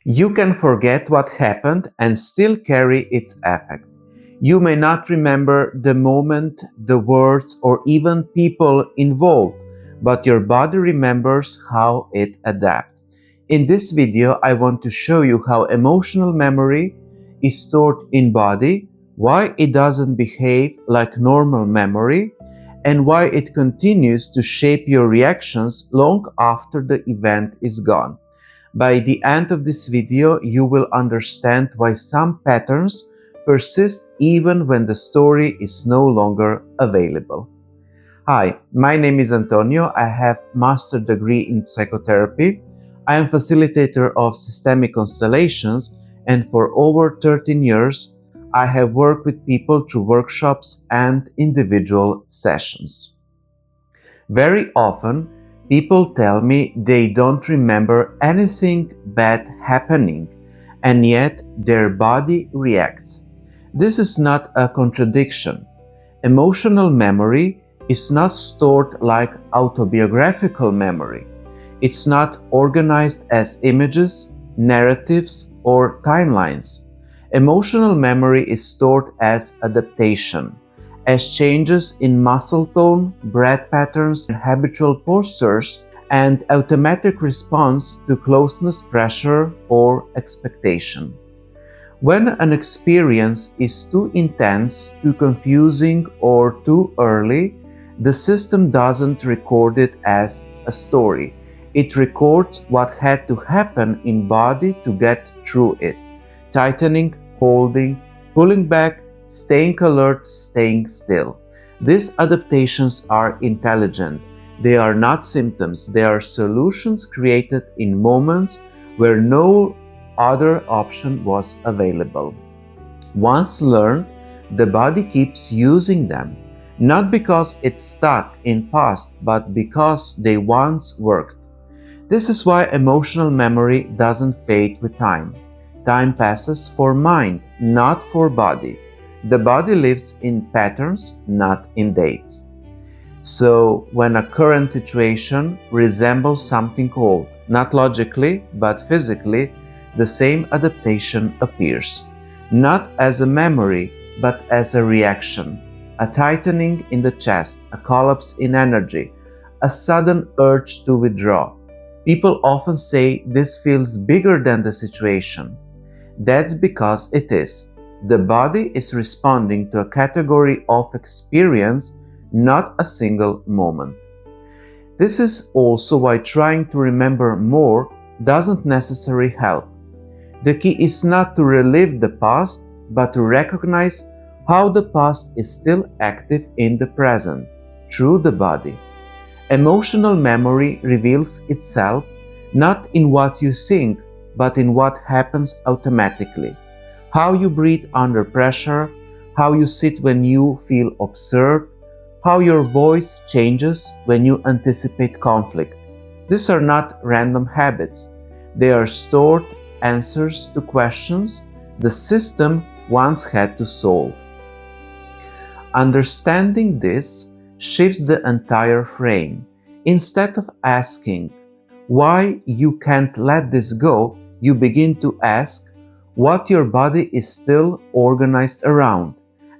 You can forget what happened and still carry its effect. You may not remember the moment, the words, or even people involved, but your body remembers how it adapts. In this video, I want to show you how emotional memory is stored in body, why it doesn't behave like normal memory, and why it continues to shape your reactions long after the event is gone. By the end of this video, you will understand why some patterns persist even when the story is no longer available. Hi, my name is Antonio. I have master degree in psychotherapy. I am facilitator of systemic constellations, and for over 13 years, I have worked with people through workshops and individual sessions. Very often, people tell me they don't remember anything bad happening, and yet their body reacts. This is not a contradiction. Emotional memory is not stored like autobiographical memory. It's not organized as images, narratives, or timelines. Emotional memory is stored as adaptation, as changes in muscle tone, breath patterns, and habitual postures, and automatic response to closeness, pressure, or expectation. When an experience is too intense, too confusing, or too early, the system doesn't record it as a story. It records what had to happen in body to get through it. Tightening, holding, pulling back, staying alert, staying still. These adaptations are intelligent. They are not symptoms. They are solutions created in moments where no other option was available. Once learned, the body keeps using them, not because it's stuck in past, but because they once worked. This is why emotional memory doesn't fade with time. Time passes for mind, not for body. The body lives in patterns, not in dates. So, when a current situation resembles something old, not logically, but physically, the same adaptation appears. Not as a memory, but as a reaction. A tightening in the chest, a collapse in energy, a sudden urge to withdraw. People often say this feels bigger than the situation. That's because it is. The body is responding to a category of experience, not a single moment. This is also why trying to remember more doesn't necessarily help. The key is not to relive the past, but to recognize how the past is still active in the present, through the body. Emotional memory reveals itself not in what you think, but in what happens automatically. How you breathe under pressure, how you sit when you feel observed, how your voice changes when you anticipate conflict. These are not random habits. They are stored answers to questions the system once had to solve. Understanding this shifts the entire frame. Instead of asking why you can't let this go, you begin to ask what your body is still organized around.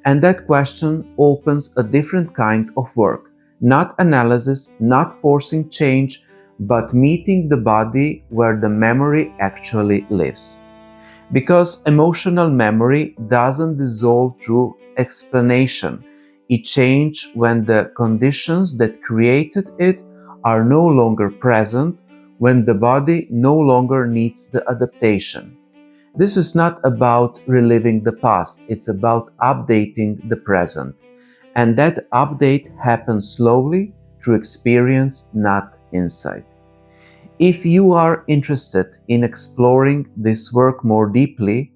And that question opens a different kind of work. Not analysis, not forcing change, but meeting the body where the memory actually lives. Because emotional memory doesn't dissolve through explanation. It changes when the conditions that created it are no longer present, when the body no longer needs the adaptation. This is not about reliving the past, it's about updating the present. And that update happens slowly through experience, not insight. If you are interested in exploring this work more deeply,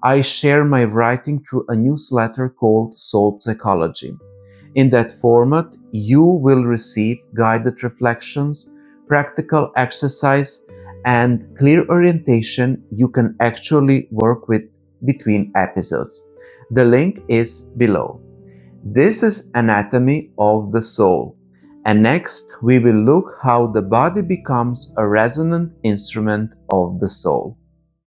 I share my writing through a newsletter called Soul Psychology. In that format, you will receive guided reflections, practical exercise, and clear orientation you can actually work with between episodes. The link is below. This is Anatomy of the Soul. And next, we will look how the body becomes a resonant instrument of the soul.